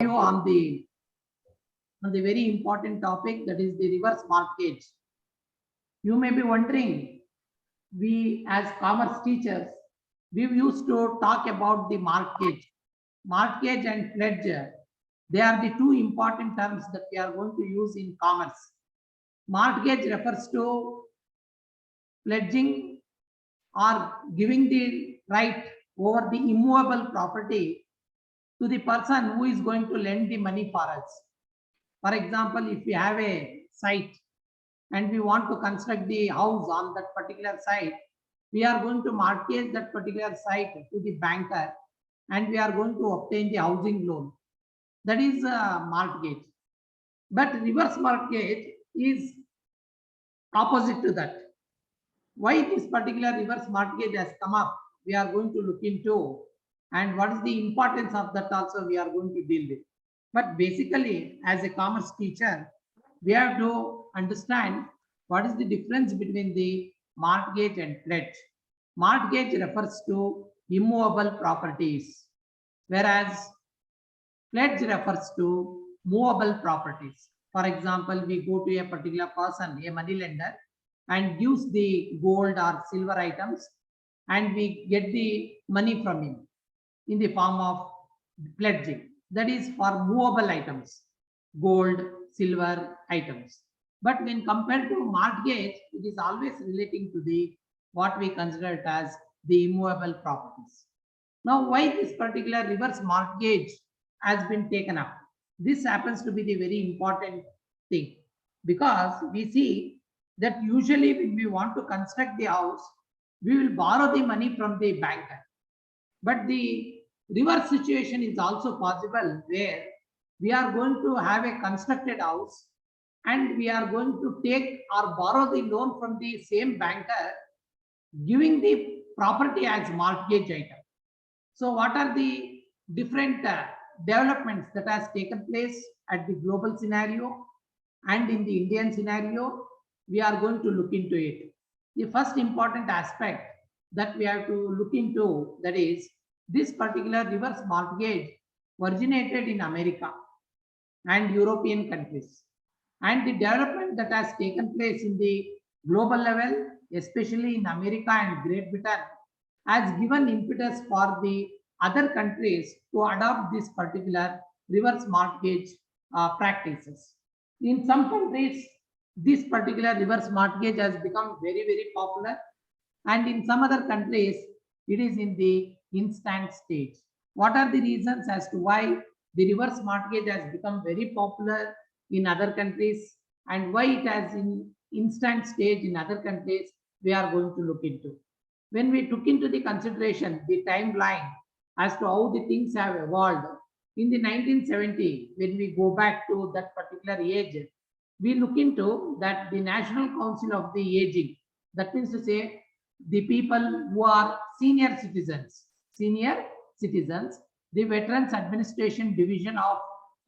On the very important topic, that is the reverse mortgage. You may be wondering, we as commerce teachers, we used to talk about the mortgage. Mortgage and pledge, they are the two important terms that we are going to use in commerce. Mortgage refers to pledging or giving the right over the immovable property to the person who is going to lend the money for us. For example, if we have a site and we want to construct the house on that particular site, we are going to mortgage that particular site to the banker and we are going to obtain the housing loan. That is a mortgage. But reverse mortgage is opposite to that. Why this particular reverse mortgage has come up, we are going to look into, and what is the importance of that also we are going to deal with. But basically, as a commerce teacher, we have to understand what is the difference between the mortgage and pledge. Mortgage refers to immovable properties, whereas pledge refers to movable properties. For example, we go to a particular person, a money lender, and gives the gold or silver items, and we get the money from him in the form of pledging. That is for movable items, gold, silver items. But when compared to mortgage, it is always relating to the what we consider it as the immovable properties. Now, why this particular reverse mortgage has been taken up? This happens to be the very important thing, because we see that usually when we want to construct the house, we will borrow the money from the banker. But the reverse situation is also possible, where we are going to have a constructed house and we are going to take or borrow the loan from the same banker, giving the property as mortgage item. So what are the different developments that has taken place at the global scenario and in the Indian scenario? We are going to look into it. The first important aspect that we have to look into, that is, this particular reverse mortgage originated in America and European countries, and the development that has taken place in the global level, especially in America and Great Britain, has given impetus for the other countries to adopt this particular reverse mortgage practices. In some countries, this particular reverse mortgage has become very, very popular, and in some other countries, it is in the instant stage. What are the reasons as to why the reverse mortgage has become very popular in other countries and why it has in instant stage in other countries? We are going to look into. When we took into the consideration the timeline as to how the things have evolved, in the 1970, when we go back to that particular age, we look into that the National Council of the Aging, that means to say the people who are senior citizens, the Veterans Administration Division of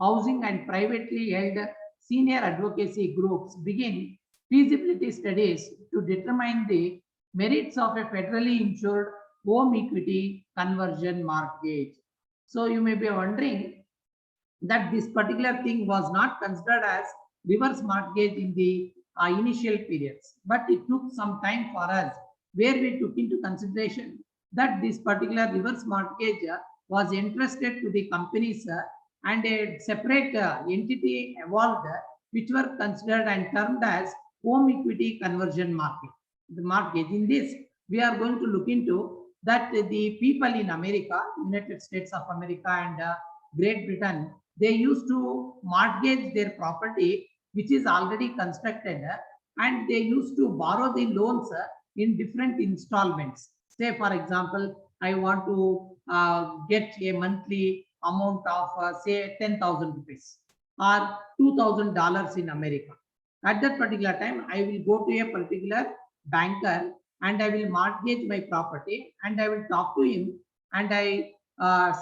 Housing and privately held senior advocacy groups begin feasibility studies to determine the merits of a federally insured home equity conversion mortgage. So you may be wondering that this particular thing was not considered as reverse mortgage in the initial periods, but it took some time for us, where we took into consideration that this particular reverse mortgage was entrusted to the companies and a separate entity evolved, which were considered and termed as home equity conversion market. The mortgage in this, we are going to look into that the people in America, United States of America and Great Britain, they used to mortgage their property which is already constructed, and they used to borrow the loans in different installments. Say, for example, I want to get a monthly amount of say 10,000 rupees or $2,000 in America. At that particular time, I will go to a particular banker and I will mortgage my property and I will talk to him and I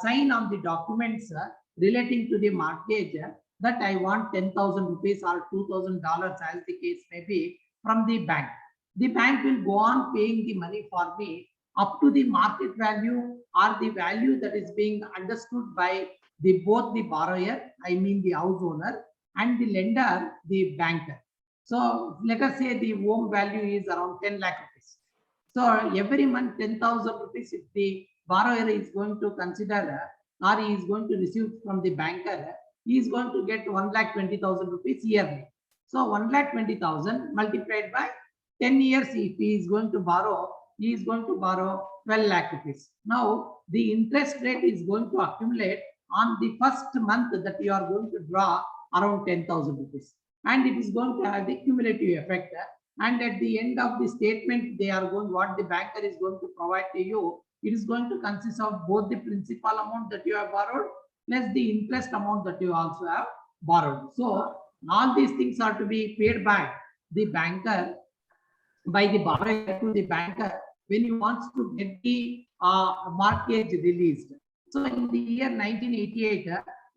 sign on the documents relating to the mortgage that I want 10,000 rupees or $2,000 as the case may be from the bank. The bank will go on paying the money for me up to the market value or the value that is being understood by both the borrower, I mean the house owner, and the lender, the banker. So let us say the home value is around 10 lakh rupees. So every month 10,000 rupees if the borrower is going to consider or he is going to receive from the banker, he is going to get 1,20,000 rupees yearly. So 1,20,000 multiplied by 10 years, if he is going to borrow, he is going to borrow 12 lakh rupees. Now the interest rate is going to accumulate on the first month that you are going to draw around 10,000 rupees. And it is going to have the cumulative effect. And at the end of the statement, they are going, what the banker is going to provide to you, it is going to consist of both the principal amount that you have borrowed plus the interest amount that you also have borrowed. So all these things are to be paid by the banker, by the borrower to the banker when he wants to get the mortgage released. So in the year 1988,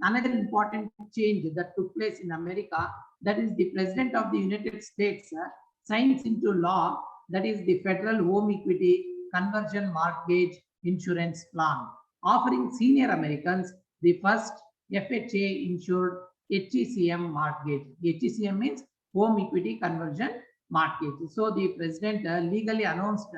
another important change that took place in America, that is the President of the United States signs into law, that is the Federal Home Equity Conversion Mortgage Insurance Plan, offering senior Americans the first FHA insured HECM mortgage. HECM means Home Equity Conversion Mortgage. So the president legally announced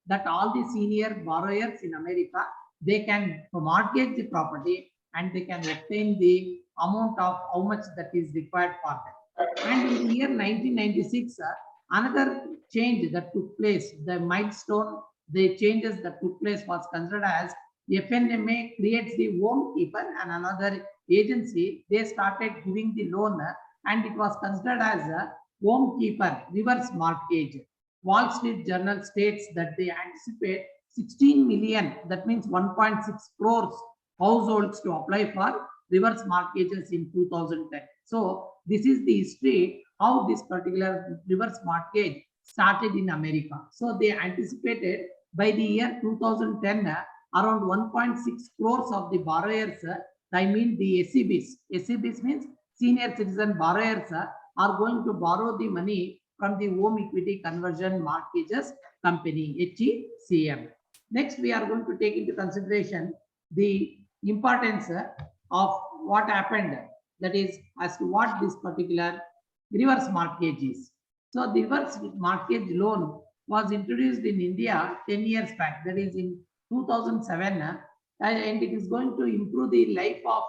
that all the senior borrowers in America, they can mortgage the property and they can obtain the amount of how much that is required for them. And in the year 1996, another change that took place, the milestone, the changes that took place was considered as FNMA creates the home keeper and another agency, they started giving the loan and it was considered as a home keeper reverse mortgage. Wall Street Journal states that they anticipate 16 million, that means 1.6 crores households to apply for reverse mortgages in 2010. So this is the history how this particular reverse mortgage started in America. So they anticipated by the year 2010 around 1.6 crores of the borrowers, I mean the SCBs means senior citizen borrowers, are going to borrow the money from the Home Equity Conversion Mortgages Company, HECM. Next, we are going to take into consideration the importance of what happened, that is as to what this particular reverse mortgage is. So the reverse mortgage loan was introduced in India 10 years back, that is in 2007, and it is going to improve the life of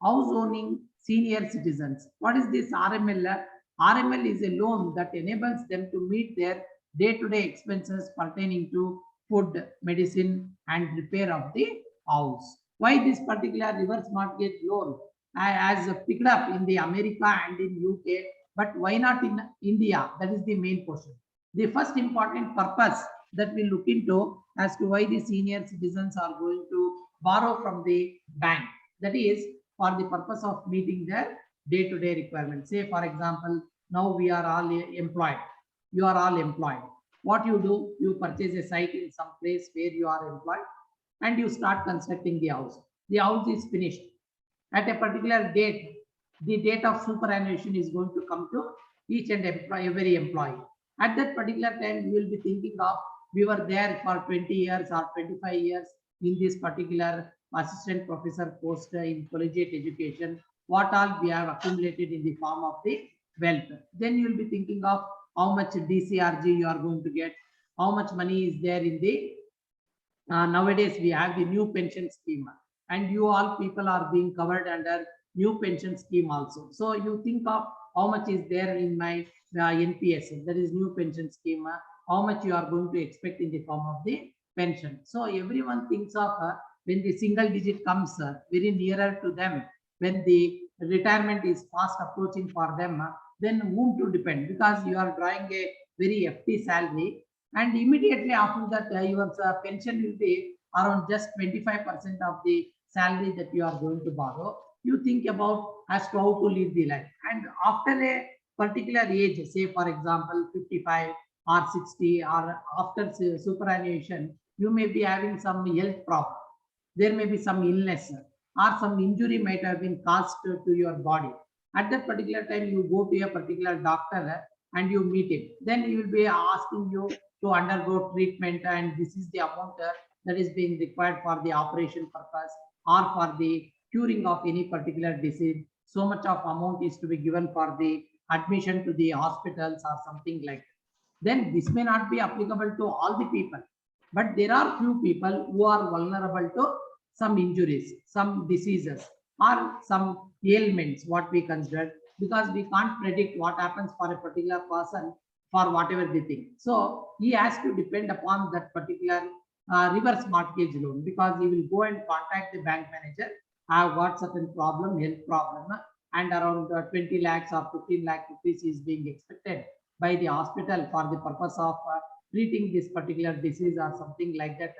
house owning senior citizens. What is this RML? RML is a loan that enables them to meet their day-to-day expenses pertaining to food, medicine, and repair of the house. Why this particular reverse mortgage loan has picked up in the America and in UK, but why not in India? That is the main question. The first important purpose that we look into as to why the senior citizens are going to borrow from the bank, that is for the purpose of meeting their day-to-day requirements. Say for example, now we are all employed, you are all employed. What you do, you purchase a site in some place where you are employed and you start constructing the house. The house is finished. At a particular date, the date of superannuation is going to come to each and every employee. At that particular time, you will be thinking of, we were there for 20 years or 25 years in this particular assistant professor post in collegiate education, what all we have accumulated in the form of the wealth. Then you will be thinking of how much DCRG you are going to get, how much money is there in the, nowadays we have the new pension scheme and you all people are being covered under new pension scheme also. So you think of how much is there in my NPS, that is new pension scheme, how much you are going to expect in the form of the pension. So everyone thinks of when the single digit comes very nearer to them, when the retirement is fast approaching for them, then whom to depend, because you are drawing a very FT salary and immediately after that your pension will be around just 25% of the salary that you are going to borrow. You think about as to how to live the life, and after a particular age, say for example 55 or 60 or after superannuation, you may be having some health problem, there may be some illness or some injury might have been caused to your body. At that particular time, you go to a particular doctor and you meet him. Then he will be asking you to undergo treatment, and this is the amount that is being required for the operation purpose or for the curing of any particular disease. So much of amount is to be given for the admission to the hospitals or something like that. Then this may not be applicable to all the people, but there are few people who are vulnerable to some injuries, some diseases, or some ailments, what we consider, because we can't predict what happens for a particular person for whatever they think. So he has to depend upon that particular reverse mortgage loan, because he will go and contact the bank manager. I have got certain problem, health problem, and around 20 lakhs or 15 lakh rupees is being expected by the hospital for the purpose of treating this particular disease or something like that.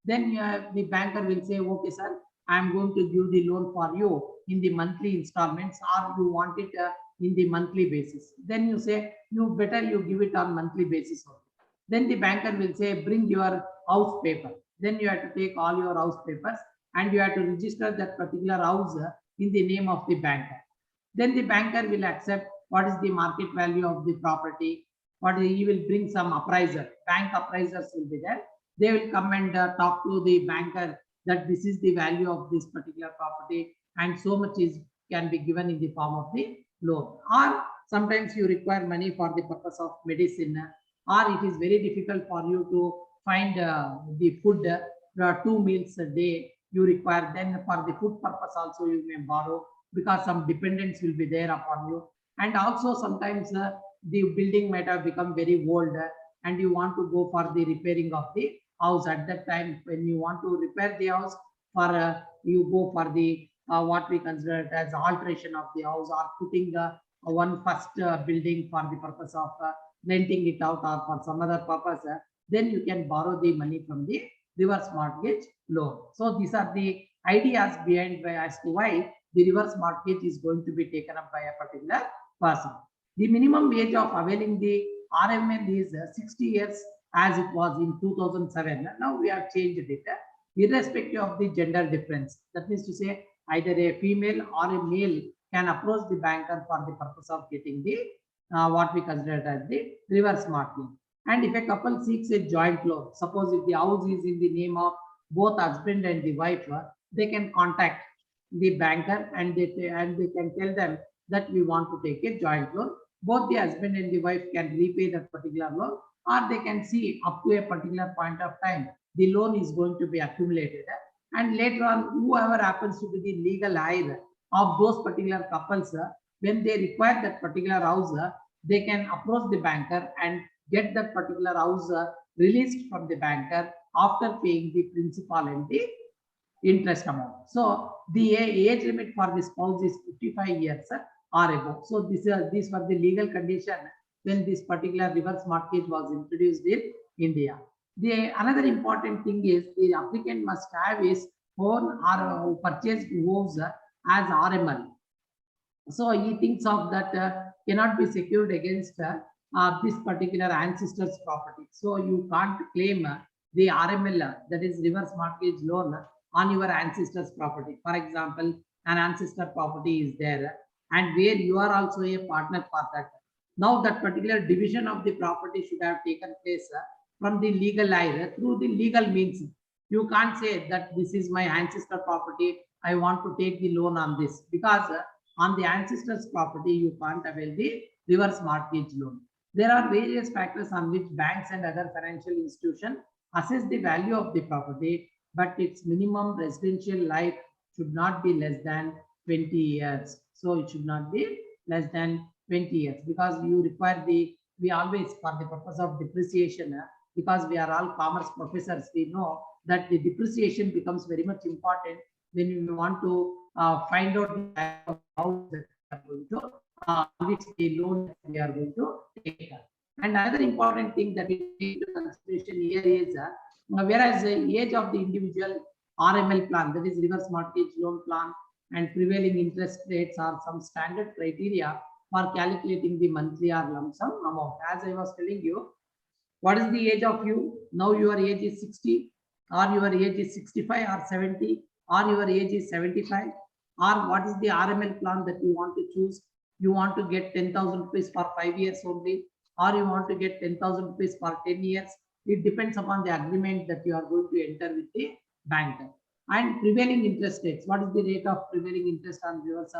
Then the banker will say, okay, sir, I'm going to give the loan for you in the monthly installments, or you want it in the monthly basis. Then you say, you better you give it on monthly basis only. Then the banker will say, bring your house paper. Then you have to take all your house papers and you have to register that particular house in the name of the banker. Then the banker will accept what is the market value of the property. He will bring some appraiser. Bank appraisers will be there. They will come and talk to the banker that this is the value of this particular property and so much is can be given in the form of the loan. Or sometimes you require money for the purpose of medicine, or it is very difficult for you to find the food, 2 meals a day you require. Then for the food purpose also you may borrow, because some dependents will be there upon you. And also sometimes the building might have become very old and you want to go for the repairing of the house. At that time, when you want to repair the house, for you go for the what we consider it as alteration of the house, or putting one first building for the purpose of renting it out or for some other purpose, then you can borrow the money from the reverse mortgage loan. So these are the ideas behind as to why the reverse mortgage is going to be taken up by a particular person. The minimum age of availing the RML is 60 years as it was in 2007. Now we have changed it, irrespective of the gender difference. That means to say either a female or a male can approach the banker for the purpose of getting the what we consider as the reverse mortgage. And if a couple seeks a joint loan, suppose if the house is in the name of both husband and the wife, they can contact the banker and they can tell them that we want to take a joint loan. Both the husband and the wife can repay that particular loan, or they can see up to a particular point of time the loan is going to be accumulated, and later on whoever happens to be the legal heir of those particular couples, when they require that particular house, they can approach the banker and get that particular house released from the banker after paying the principal and the interest amount. So the age limit for the spouse is 55 years or above. So these were the legal condition when this particular reverse mortgage was introduced in India. Another important thing is the applicant must have his own or purchased homes as RML. So he thinks of that cannot be secured against this particular ancestor's property. So you can't claim the RML, that is reverse mortgage loan, on your ancestor's property. For example, an ancestor property is there and where you are also a partner for that. Now that particular division of the property should have taken place from the legal heir through the legal means. You can't say that this is my ancestor property, I want to take the loan on this, because on the ancestor's property you can't avail the reverse mortgage loan. There are various factors on which banks and other financial institutions assess the value of the property, but its minimum residential life should not be less than 20 years. So it should not be less than 20 years, because you require we always, for the purpose of depreciation, because we are all commerce professors, we know that the depreciation becomes very much important when you want to find out the how that we are going to which the loan that we are going to take. And another important thing that we take into consideration here is whereas the age of the individual RML plan, that is reverse mortgage loan plan, and prevailing interest rates are some standard criteria for calculating the monthly or lump sum amount. As I was telling you, what is the age of you? Now your age is 60, or your age is 65 or 70, or your age is 75, or what is the RML plan that you want to choose? You want to get 10,000 rupees for 5 years only, or you want to get 10,000 rupees for 10 years. It depends upon the agreement that you are going to enter with the banker. And prevailing interest rates. What is the rate of prevailing interest on reverse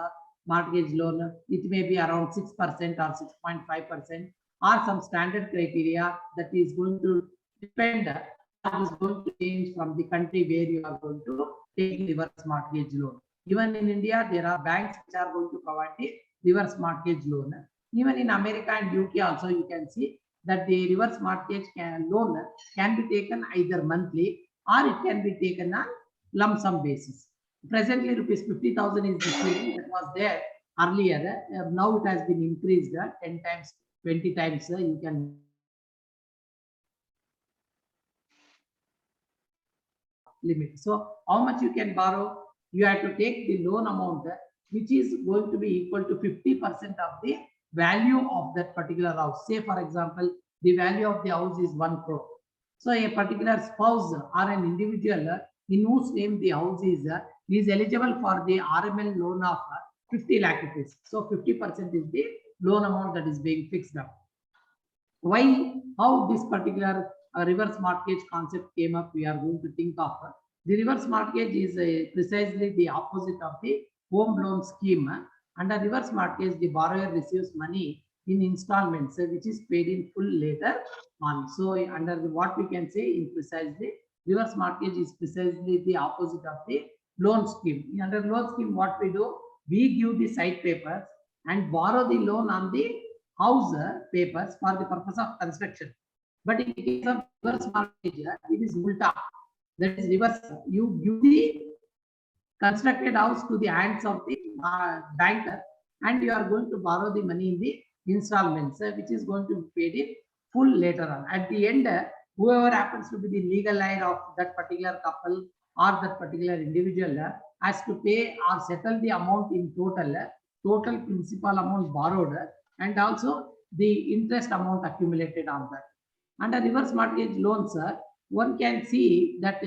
mortgage loan? It may be around 6% or 6.5%, or some standard criteria that is going to depend or is going to change from the country where you are going to take reverse mortgage loan. Even in India, there are banks which are going to provide the reverse mortgage loan. Even in America and UK also, you can see that the reverse mortgage loan can be taken either monthly or it can be taken on lump sum basis. Presently, rupees 50,000 is the ceiling that was there earlier. Now it has been increased 10 times, 20 times. You can limit. So how much you can borrow? You have to take the loan amount which is going to be equal to 50% of the value of that particular house. Say for example, the value of the house is 1 crore. So a particular spouse or an individual in whose name the house is eligible for the RML loan of 50 lakh rupees. So 50% is the loan amount that is being fixed up. Why, how this particular reverse mortgage concept came up, we are going to think of. The reverse mortgage is precisely the opposite of the home loan scheme. Under reverse mortgage, the borrower receives money in installments, which is paid in full later on. So under what we can say in precisely, reverse mortgage is precisely the opposite of the loan scheme. Under loan scheme, what we do, we give the side papers and borrow the loan on the house papers for the purpose of construction. But in the case of reverse mortgage, it is ulta. That is reverse. You give the constructed house to the hands of the banker, and you are going to borrow the money in the installments, which is going to be paid in full later on. At the end, whoever happens to be the legal heir of that particular couple or that particular individual has to pay or settle the amount in total principal amount borrowed, and also the interest amount accumulated on that. Under reverse mortgage loans, one can see that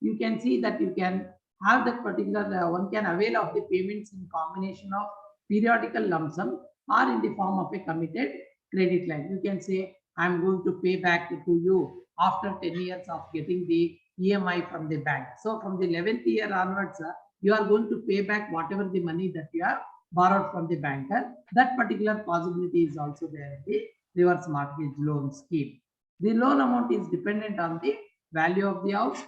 you can have that particular, one can avail of the payments in combination of periodical lump sum or in the form of a committed credit line. You can say, I'm going to pay back to you after 10 years of getting the EMI from the bank. So from the 11th year onwards, you are going to pay back whatever the money that you have borrowed from the banker. That particular possibility is also there in the reverse mortgage loan scheme. The loan amount is dependent on the value of the house,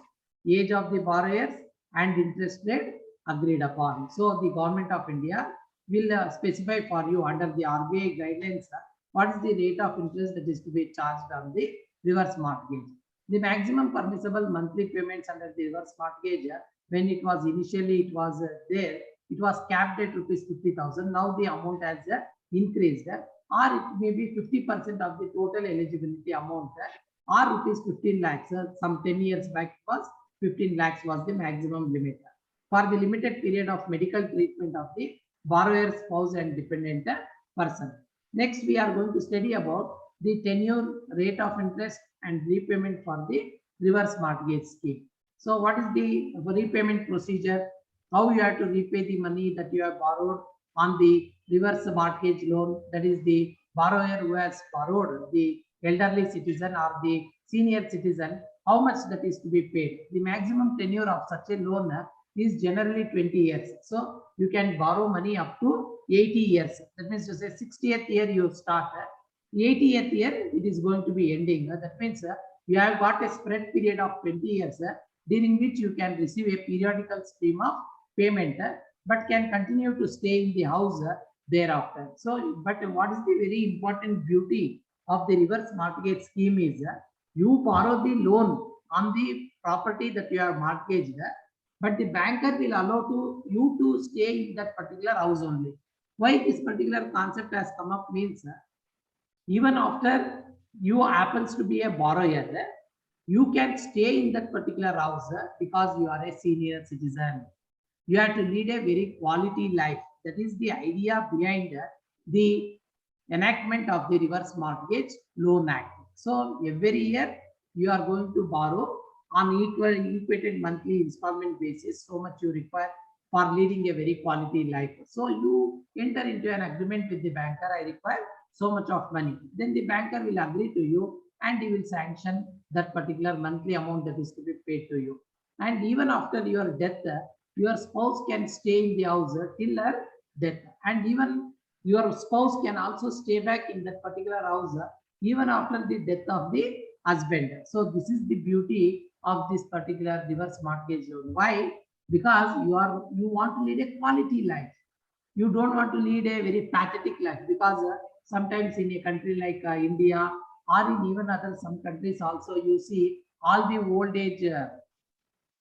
age of the borrowers, and interest rate agreed upon. So the government of India will specify for you under the RBI guidelines what is the rate of interest that is to be charged on the reverse mortgage. The maximum permissible monthly payments under the reverse mortgage, when it was initially there, it was capped at rupees 50,000. Now the amount has increased, or it may be 50% of the total eligibility amount, or rupees 15 lakhs. Some 10 years back it was 15 lakhs was the maximum limit for the limited period of medical treatment of the borrower, spouse, and dependent person. Next, we are going to study about the tenure, rate of interest, and repayment for the reverse mortgage scheme. So, what is the repayment procedure? How you have to repay the money that you have borrowed on the reverse mortgage loan? That is the borrower who has borrowed, the elderly citizen or the senior citizen, how much that is to be paid. The maximum tenure of such a loan is generally 20 years. So you can borrow money up to 80 years. That means to say 60th year you start, 80th year it is going to be ending. That means you have got a spread period of 20 years during which you can receive a periodical stream of payment, but can continue to stay in the house thereafter. So, but what is the very important beauty of the reverse mortgage scheme is you borrow the loan on the property that you have mortgaged, but the banker will allow you to stay in that particular house only. Why this particular concept has come up means even after you happens to be a borrower, you can stay in that particular house because you are a senior citizen. You have to lead a very quality life. That is the idea behind the enactment of the Reverse Mortgage Loan Act. So every year you are going to borrow on equated monthly installment basis, so much you require for leading a very quality life. So you enter into an agreement with the banker, I require so much of money. Then the banker will agree to you and he will sanction that particular monthly amount that is to be paid to you. And even after your death, your spouse can stay in the house till her death. And even your spouse can also stay back in that particular house even after the death of the husband. So this is the beauty of this particular reverse mortgage loan. Why? Because you want to lead a quality life. You don't want to lead a very pathetic life, because sometimes in a country like India, or in even other some countries also, you see all the old age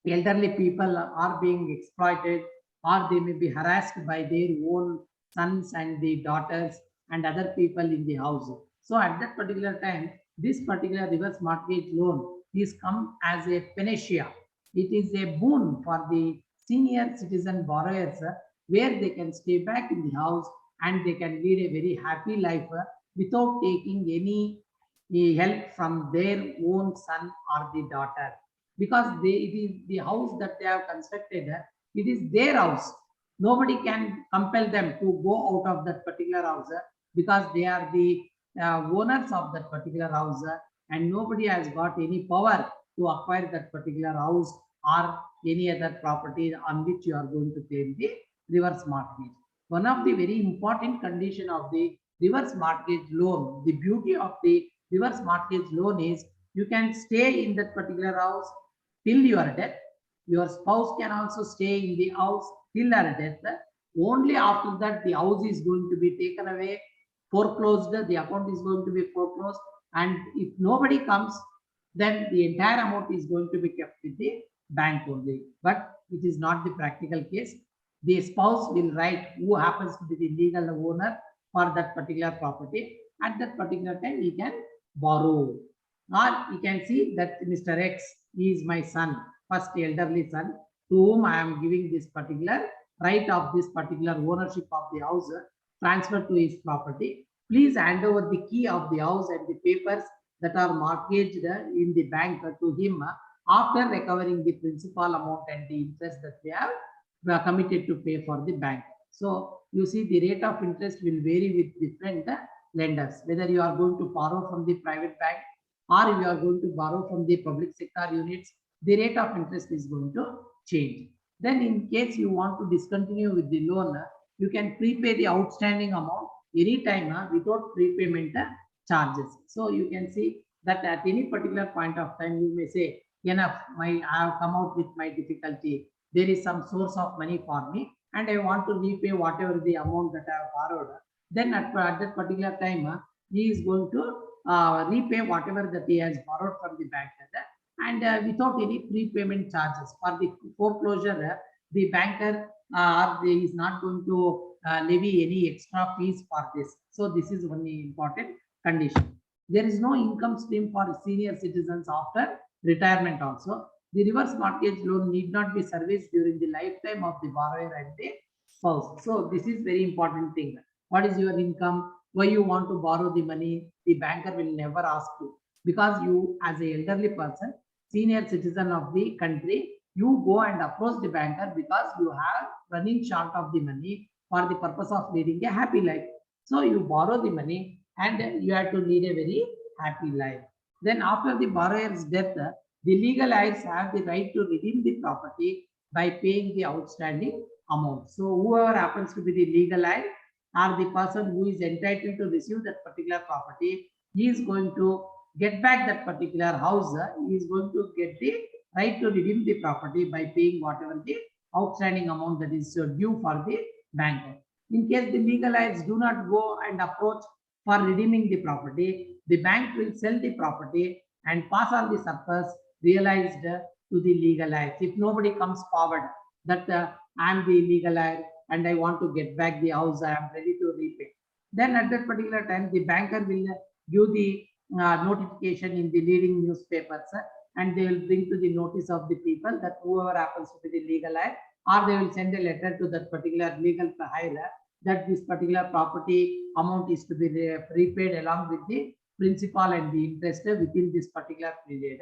elderly people are being exploited, or they may be harassed by their own sons and the daughters and other people in the house. So at that particular time, this particular reverse mortgage loan is come as a panacea. It is a boon for the senior citizen borrowers, where they can stay back in the house and they can lead a very happy life without taking any help from their own son or the daughter, because it is the house that they have constructed, it is their house. Nobody can compel them to go out of that particular house, because they are the owners of that particular house, and nobody has got any power to acquire that particular house or any other property on which you are going to pay the reverse mortgage. One of the very important condition of the reverse mortgage loan, the beauty of the reverse mortgage loan is, you can stay in that particular house till your death. Your spouse can also stay in the house till her death. Only after that, the house is going to be taken away, foreclosed, the account is going to be foreclosed, and if nobody comes, then the entire amount is going to be kept with the bank only. But it is not the practical case. The spouse will write who happens to be the legal owner for that particular property. At that particular time, he can borrow. Or you can see that Mr. X is my son, first elderly son, to whom I am giving this particular right of this particular ownership of the house transferred to his property. Please hand over the key of the house and the papers that are mortgaged in the bank to him after recovering the principal amount and the interest that they have committed to pay for the bank. So you see the rate of interest will vary with different lenders, whether you are going to borrow from the private bank or if you are going to borrow from the public sector units, the rate of interest is going to change. Then in case you want to discontinue with the loan, you can prepay the outstanding amount anytime without prepayment charges. So you can see that at any particular point of time, you may say, enough, I have come out with my difficulty. There is some source of money for me and I want to repay whatever the amount that I have borrowed. Then at that particular time, he is going to repay whatever that he has borrowed from the bank, and without any prepayment charges. For the foreclosure, the banker is not going to levy any extra fees for this. So this is one important condition. There is no income stream for senior citizens after retirement also. The reverse mortgage loan need not be serviced during the lifetime of the borrower and the spouse. So this is very important thing. What is your income? Why you want to borrow the money? The banker will never ask you, because you as a elderly person, senior citizen of the country, you go and approach the banker because you have running short of the money for the purpose of leading a happy life. So you borrow the money and you have to lead a very happy life. Then after the borrower's death, the legal heirs have the right to redeem the property by paying the outstanding amount. So whoever happens to be the legal heir or the person who is entitled to receive that particular property, he is going to get back that particular house. He is going to get the right to redeem the property by paying whatever the outstanding amount that is due for the banker. In case the legal heirs do not go and approach for redeeming the property, the bank will sell the property and pass on the surplus realized to the legal heirs. If nobody comes forward that I am the legal heir and I want to get back the house, I am ready to repay, then at that particular time, the banker will give the notification in the leading newspapers, and they will bring to the notice of the people that whoever happens to be the legal heir, or they will send a letter to that particular legal heir that this particular property amount is to be repaid along with the principal and the interest within this particular period.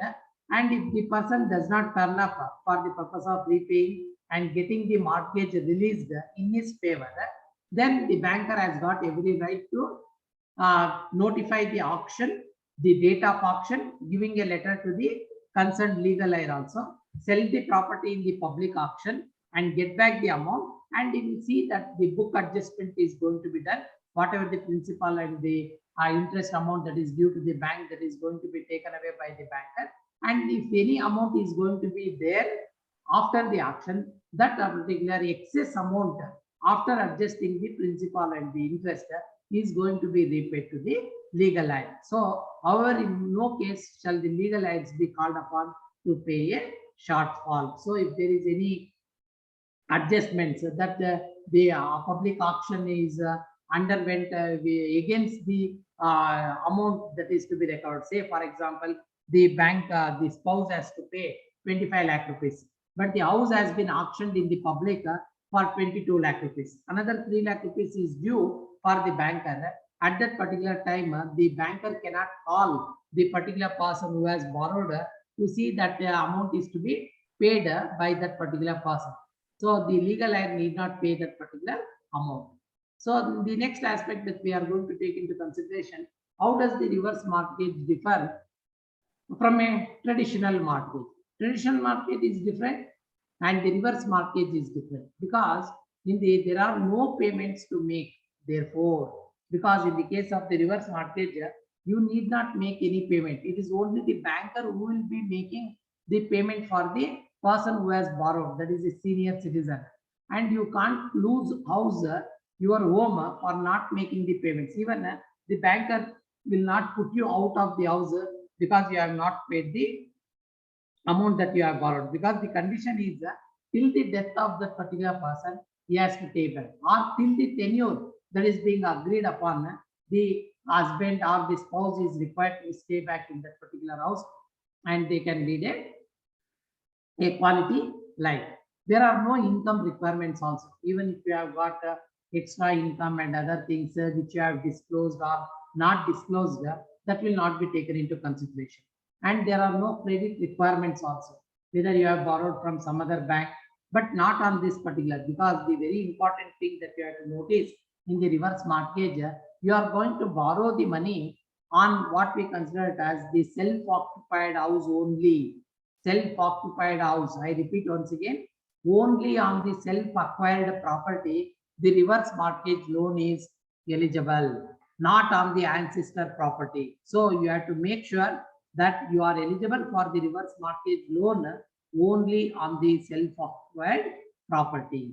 And if the person does not turn up for the purpose of repaying and getting the mortgage released in his favor, then the banker has got every right to notify the auction, the date of auction, giving a letter to the concerned legal heir also. sell the property in the public auction and get back the amount, and you will see that the book adjustment is going to be done. Whatever the principal and the interest amount that is due to the bank, that is going to be taken away by the banker. And if any amount is going to be there after the auction, that particular excess amount after adjusting the principal and the interest is going to be repaid to the legal aid. So, however, in no case shall the legal aids be called upon to pay a shortfall. So, if there is any adjustments that the public auction is underwent against the amount that is to be recovered. Say, for example, the bank, the spouse has to pay 25 lakh rupees, but the house has been auctioned in the public for 22 lakh rupees. Another 3 lakh rupees is due for the banker. At that particular time, the banker cannot call the particular person who has borrowed to see that the amount is to be paid by that particular person. So the legal aid need not pay that particular amount. So the next aspect that we are going to take into consideration, how does the reverse mortgage differ from a traditional mortgage? Traditional mortgage is different and the reverse mortgage is different because there are no payments to make. Therefore, because in the case of the reverse mortgage, you need not make any payment. It is only the banker who will be making the payment for the person who has borrowed, that is a senior citizen. And you can't lose house, your home, for not making the payments. Even the banker will not put you out of the house because you have not paid the amount that you have borrowed, because the condition is till the death of that particular person, he has to pay back, or till the tenure that is being agreed upon, the husband or the spouse is required to stay back in that particular house and they can lead a quality life. There are no income requirements also. Even if you have got extra income and other things which you have disclosed or not disclosed, that will not be taken into consideration. And there are no credit requirements also, whether you have borrowed from some other bank, but not on this particular, because the very important thing that you have to notice in the reverse mortgage, you are going to borrow the money on what we consider it as the self-occupied house only. Self-occupied house, I repeat once again, only on the self-acquired property, the reverse mortgage loan is eligible, not on the ancestor property. So you have to make sure that you are eligible for the reverse mortgage loan only on the self-acquired property.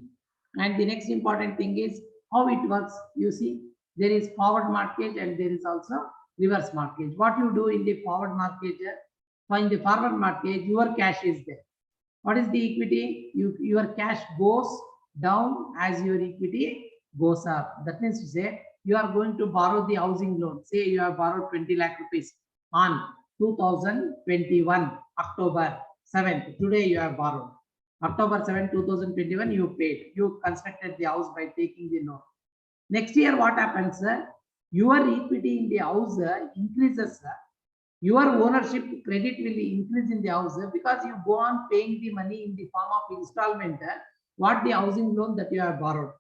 And the next important thing is how it works. You see, there is forward mortgage and there is also reverse mortgage. What you do in the forward mortgage, in the forward mortgage, your cash is there. What is the equity? Your cash goes down as your equity goes up. That means to say you are going to borrow the housing loan. Say you have borrowed 20 lakh rupees on 2021, October 7th. Today you have borrowed. October 7, 2021, you paid. You constructed the house by taking the loan. Next year, what happens? Your equity in the house increases. Your ownership credit will increase in the house because you go on paying the money in the form of installment, what the housing loan that you have borrowed.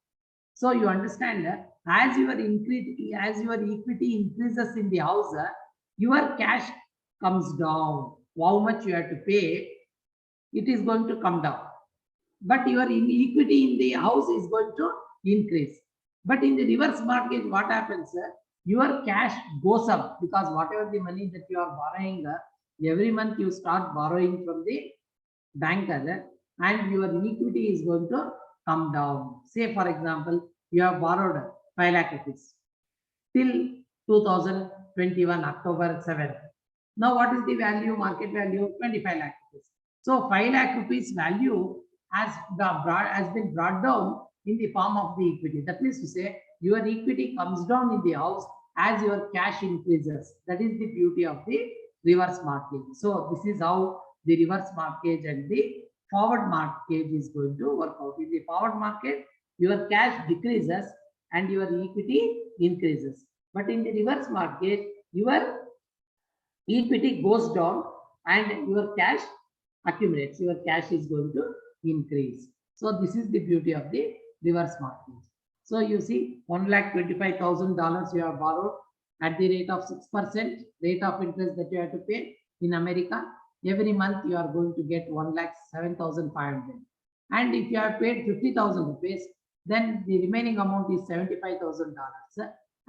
So you understand, as your equity increases in the house, your cash comes down. How much you have to pay, it is going to come down. But your equity in the house is going to increase. But in the reverse mortgage, what happens? Your cash goes up because whatever the money that you are borrowing, every month you start borrowing from the banker and your equity is going to come down. Say, for example, you have borrowed 5 lakh rupees till 2021, October 7th. Now, what is the value, market value? 25 lakh rupees. So, 5 lakh rupees value has been brought down in the form of the equity. That means to say, your equity comes down in the house as your cash increases. That is the beauty of the reverse mortgage. So, this is how the reverse mortgage and the forward mortgage is going to work out. In the forward market, your cash decreases and your equity increases. But in the reverse mortgage, your equity goes down and your cash accumulates. Your cash is going to increase. So this is the beauty of the reverse mortgage. So you see, $1,25,000 you have borrowed at the rate of 6% rate of interest that you have to pay in America. every month you are going to get 1,07,500. And if you have paid 50,000 rupees, then the remaining amount is $75,000.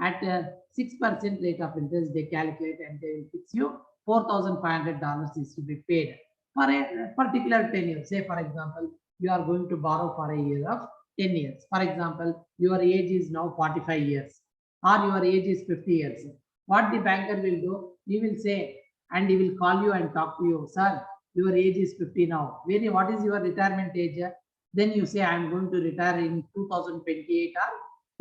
At 6% rate of interest, they calculate and they will fix you $4,500 is to be paid for a particular tenure. Say, for example, you are going to borrow for a year of 10 years. For example, your age is now 45 years or your age is 50 years. What the banker will do, he will say, and he will call you and talk to you, sir, your age is 50 now. What is your retirement age? Then you say, I am going to retire in 2028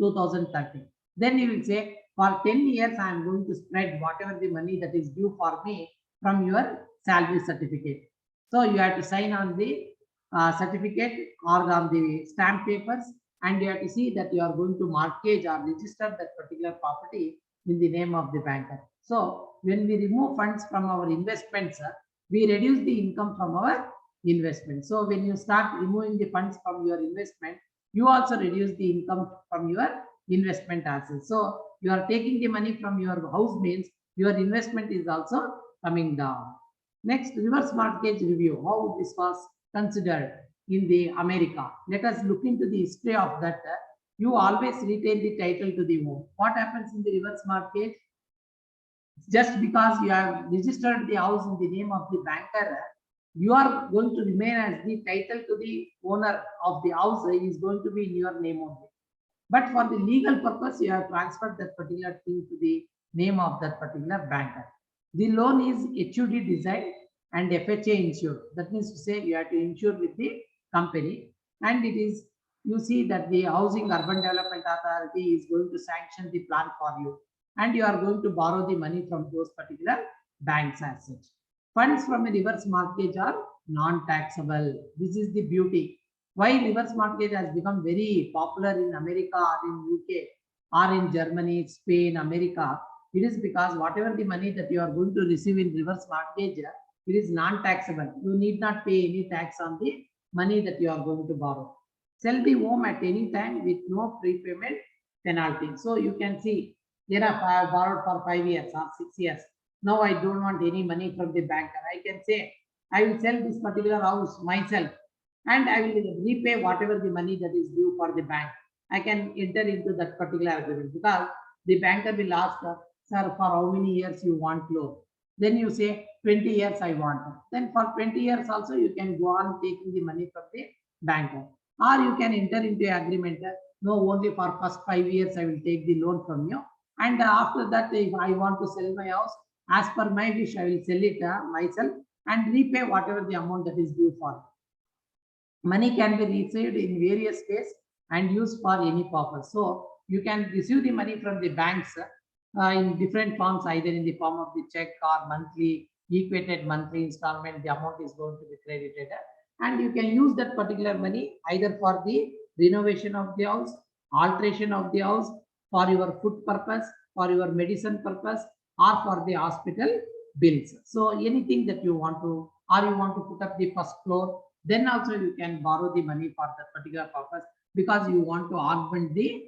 or 2030. Then you will say, for 10 years, I am going to spread whatever the money that is due for me from your salary certificate. So you have to sign on the certificate or on the stamp papers, and you have to see that you are going to mortgage or register that particular property in the name of the banker. So when we remove funds from our investments, we reduce the income from our investment. So when you start removing the funds from your investment, you also reduce the income from your investment assets. So you are taking the money from your house means your investment is also coming down. Next, reverse mortgage review, how this was considered in the America. Let us look into the history of that. You always retain the title to the home. What happens in the reverse mortgage? Just because you have registered the house in the name of the banker, you are going to remain as the title to the owner of the house is going to be in your name only. But for the legal purpose, you have transferred that particular thing to the name of that particular banker. The loan is HUD designed and FHA insured. That means to say you have to insure with the company, and it is, you see that the Housing Urban Development Authority is going to sanction the plan for you, and you are going to borrow the money from those particular banks as such. Funds from a reverse mortgage are non-taxable. This is the beauty. Why reverse mortgage has become very popular in America or in UK or in Germany, Spain, America. It is because whatever the money that you are going to receive in reverse mortgage, it is non-taxable. You need not pay any tax on the money that you are going to borrow. Sell the home at any time with no prepayment penalty. So you can see, there are, I have borrowed for 5 years or 6 years. Now I don't want any money from the banker. I can say, I will sell this particular house myself and I will repay whatever the money that is due for the bank. I can enter into that particular agreement because the banker will ask, sir, for how many years you want loan? Then you say 20 years I want. Then for 20 years also you can go on taking the money from the banker. Or you can enter into an agreement, no, only for first 5 years I will take the loan from you. And after that, if I want to sell my house, as per my wish, I will sell it myself and repay whatever the amount that is due for. Money can be received in various ways and used for any purpose. So you can receive the money from the banks in different forms, either in the form of the check or monthly, equated monthly installment, the amount is going to be credited. And you can use that particular money either for the renovation of the house, alteration of the house, for your food purpose, for your medicine purpose, or for the hospital bills. So anything that you want to, or you want to put up the first floor, then also you can borrow the money for that particular purpose because you want to augment the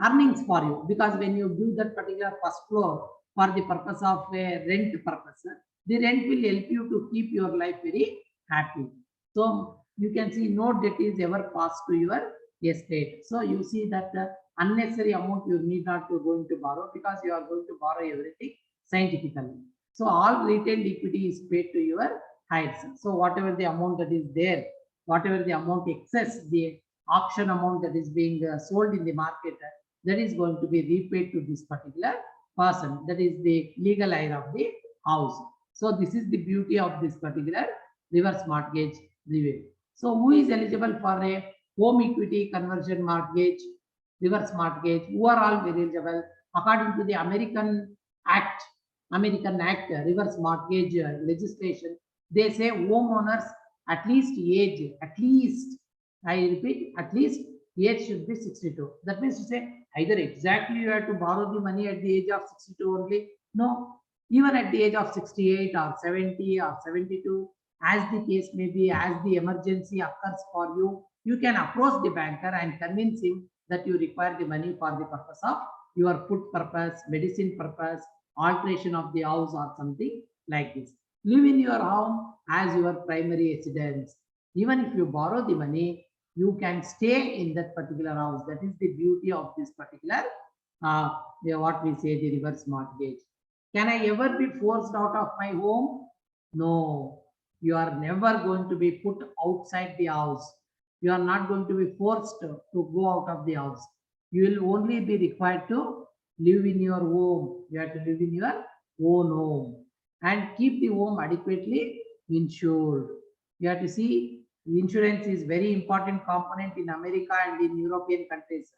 earnings for you. Because when you give that particular first floor for the purpose of a rent purpose, the rent will help you to keep your life very happy. So you can see no debt is ever passed to your estate. So you see that the unnecessary amount you need not to going to borrow because you are going to borrow everything scientifically. So all retained equity is paid to your heights. So whatever the amount that is there, whatever the amount excess, the auction amount that is being sold in the market, that is going to be repaid to this particular person. That is the legal heir of the house. So this is the beauty of this particular reverse mortgage review. So who is eligible for a home equity conversion mortgage, reverse mortgage? Who are all eligible according to the American Act, reverse mortgage legislation? They say homeowners at least I repeat, at least age should be 62. That means to say either exactly you have to borrow the money at the age of 62 only. No, even at the age of 68 or 70 or 72, as the case may be, as the emergency occurs for you, you can approach the banker and convince him that you require the money for the purpose of your food purpose, medicine purpose, alteration of the house or something like this. live in your home as your primary residence. Even if you borrow the money, you can stay in that particular house. That is the beauty of this particular, what we say, the reverse mortgage. Can I ever be forced out of my home? No, you are never going to be put outside the house. You are not going to be forced to go out of the house. You will only be required to live in your home. You have to live in your own home and keep the home adequately insured. You have to see insurance is very important component in America and in European countries.